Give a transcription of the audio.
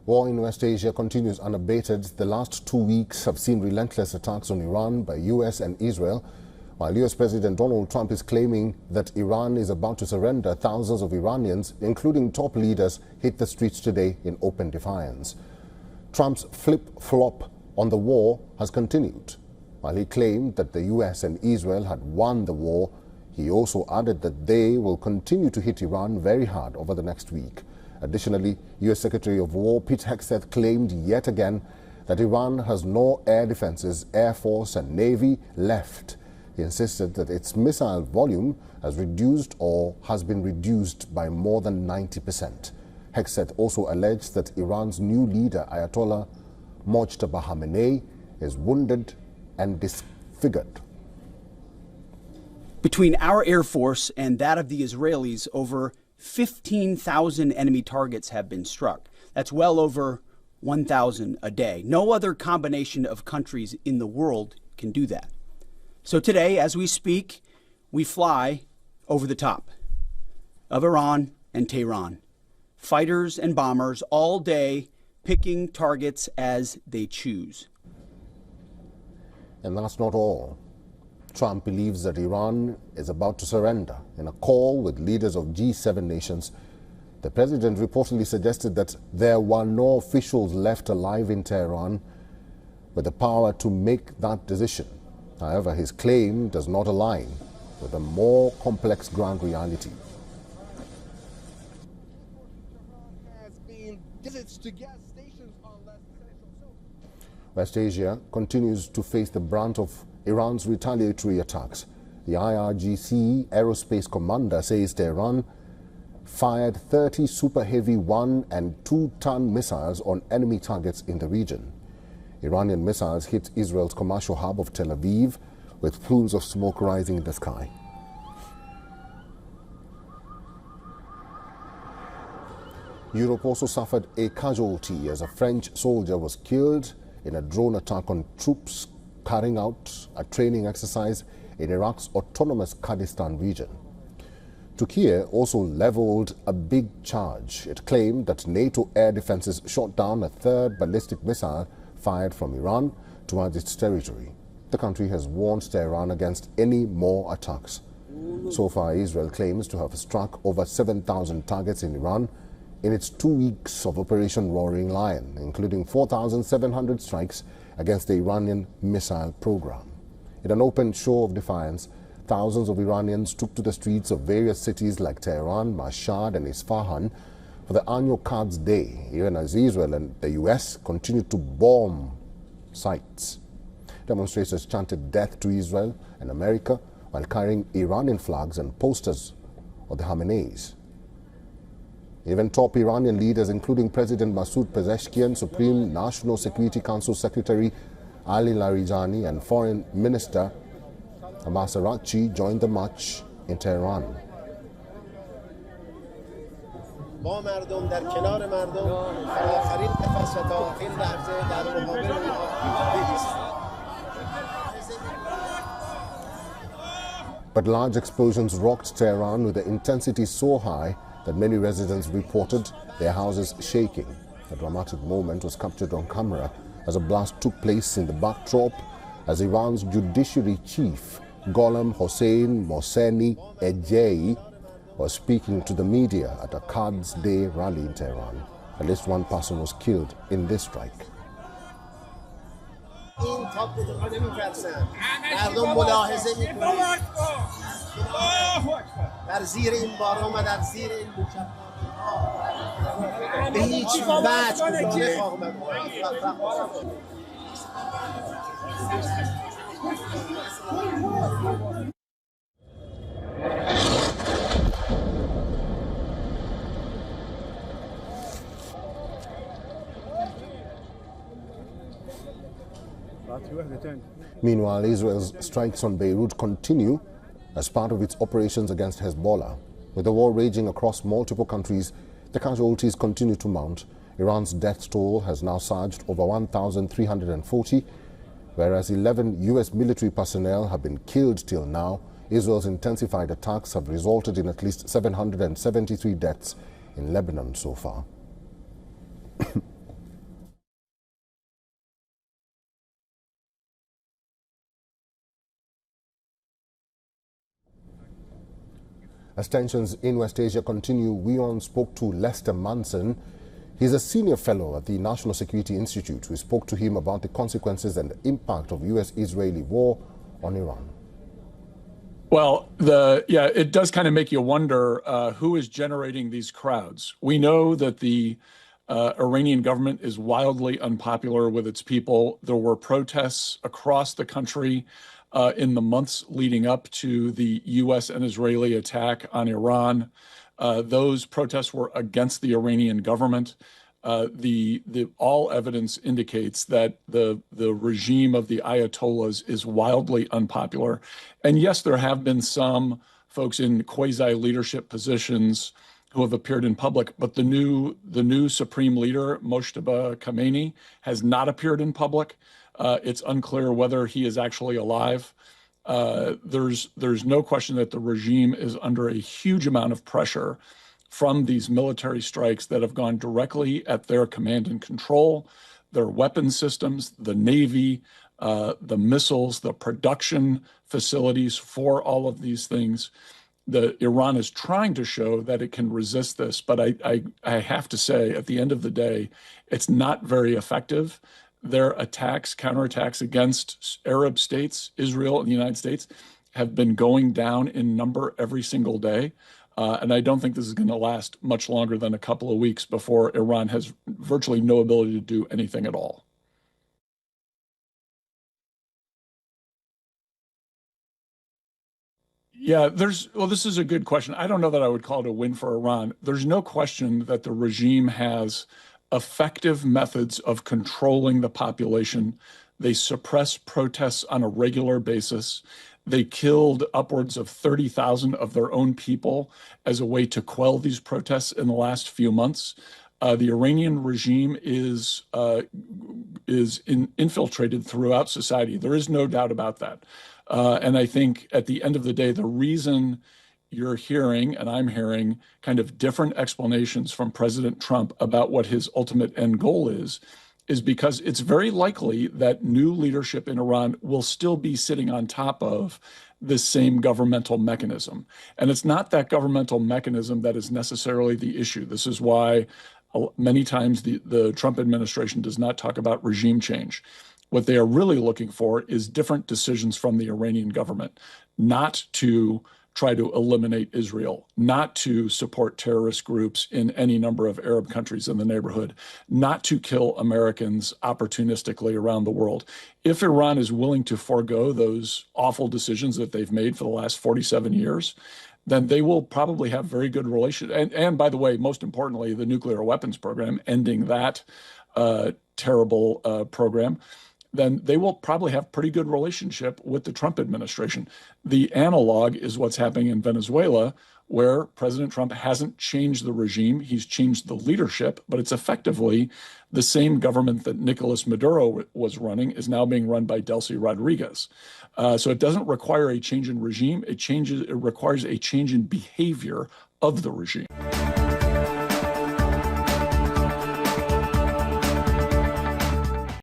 War in West Asia continues unabated. The last 2 weeks have seen relentless attacks on Iran by US and Israel. While US President Donald Trump is claiming that Iran is about to surrender, thousands of Iranians, including top leaders, hit the streets today in open defiance. Trump's flip-flop on the war has continued. While he claimed that the US and Israel had won the war, he also added that they will continue to hit Iran very hard over the next week. Additionally, U.S. Secretary of War Pete Hegseth claimed yet again that Iran has no air defenses, air force and navy left. He insisted that its missile volume has reduced or has been reduced by more than 90%. Hegseth also alleged that Iran's new leader, Ayatollah Mojtaba Khamenei, is wounded and disfigured. Between our Air Force and that of the Israelis, over 15,000 enemy targets have been struck. That's well over 1,000 a day. No other combination of countries in the world can do that. So today, as we speak, we fly over the top of Iran and Tehran. Fighters and bombers all day picking targets as they choose. And that's not all. Trump believes that Iran is about to surrender. In a call with leaders of G7 nations, the president reportedly suggested that there were no officials left alive in Tehran with the power to make that decision. However, his claim does not align with a more complex ground reality. West Asia continues to face the brunt of Iran's retaliatory attacks. The IRGC aerospace commander says Tehran fired 30 super heavy 1- and 2-ton missiles on enemy targets in the region. Iranian missiles hit Israel's commercial hub of Tel Aviv with plumes of smoke rising in the sky. Europe also suffered a casualty as a French soldier was killed in a drone attack on troops carrying out a training exercise in Iraq's autonomous Kurdistan region. Turkey also leveled a big charge. It claimed that NATO air defenses shot down a third ballistic missile fired from Iran towards its territory. The country has warned Tehran against any more attacks. So far, Israel claims to have struck over 7,000 targets in Iran in its 2 weeks of Operation Roaring Lion, including 4,700 strikes against the Iranian missile program. In an open show of defiance, thousands of Iranians took to the streets of various cities like Tehran, Mashhad and Isfahan for the annual Quds Day, even as Israel and the US continued to bomb sites. Demonstrators chanted death to Israel and America while carrying Iranian flags and posters of the Khameneis. Even top Iranian leaders, including President Masoud Pezeshkian, Supreme National Security Council Secretary Ali Larijani and Foreign Minister Abbas Araghchi, joined the march in Tehran. But large explosions rocked Tehran with the intensity so high that many residents reported their houses shaking. A dramatic moment was captured on camera as a blast took place in the backdrop as Iran's judiciary chief, Gholam Hossein Mohseni Ejei, was speaking to the media at a Quds Day rally in Tehran. At least one person was killed in this strike. Meanwhile, Israel's strikes on Beirut continue as part of its operations against Hezbollah. With the war raging across multiple countries, the casualties continue to mount. Iran's death toll has now surged over 1,340, whereas 11 U.S. military personnel have been killed till now. Israel's intensified attacks have resulted in at least 773 deaths in Lebanon so far. As tensions in West Asia continue, WION spoke to Lester Manson. He's a senior fellow at the National Security Institute. We spoke to him about the consequences and the impact of U.S.-Israeli war on Iran. Well, it does kind of make you wonder who is generating these crowds. We know that the Iranian government is wildly unpopular with its people. There were protests across the country in the months leading up to the U.S. and Israeli attack on Iran. Those protests were against the Iranian government. All evidence indicates that the regime of the Ayatollahs is wildly unpopular. And yes, there have been some folks in quasi-leadership positions who have appeared in public, but the new supreme leader, Mojtaba Khamenei, has not appeared in public. It's unclear whether he is actually alive. There's no question that the regime is under a huge amount of pressure from these military strikes that have gone directly at their command and control, their weapon systems, the Navy, the missiles, the production facilities for all of these things. Iran is trying to show that it can resist this, but I have to say, at the end of the day, it's not very effective. Their counterattacks against Arab states, Israel and the United States, have been going down in number every single day. And I don't think this is going to last much longer than a couple of weeks before Iran has virtually no ability to do anything at all. Yeah, this is a good question. I don't know that I would call it a win for Iran. There's no question that the regime has effective methods of controlling the population. They suppress protests on a regular basis. They killed upwards of 30,000 of their own people as a way to quell these protests in the last few months. The Iranian regime is infiltrated throughout society. There is no doubt about that. And I think at the end of the day, the reason you're hearing, and I'm hearing, kind of different explanations from President Trump about what his ultimate end goal is because it's very likely that new leadership in Iran will still be sitting on top of this same governmental mechanism. And it's not that governmental mechanism that is necessarily the issue. This is why many times the Trump administration does not talk about regime change. What they are really looking for is different decisions from the Iranian government, not to try to eliminate Israel, not to support terrorist groups in any number of Arab countries in the neighborhood, not to kill Americans opportunistically around the world. If Iran is willing to forego those awful decisions that they've made for the last 47 years, then they will probably have very good relations. And by the way, most importantly, the nuclear weapons program, ending that terrible program, then they will probably have pretty good relationship with the Trump administration. The analog is what's happening in Venezuela, where President Trump hasn't changed the regime. He's changed the leadership, but it's effectively the same government that Nicolas Maduro was running is now being run by Delcy Rodriguez. So it doesn't require a change in regime. It requires a change in behavior of the regime.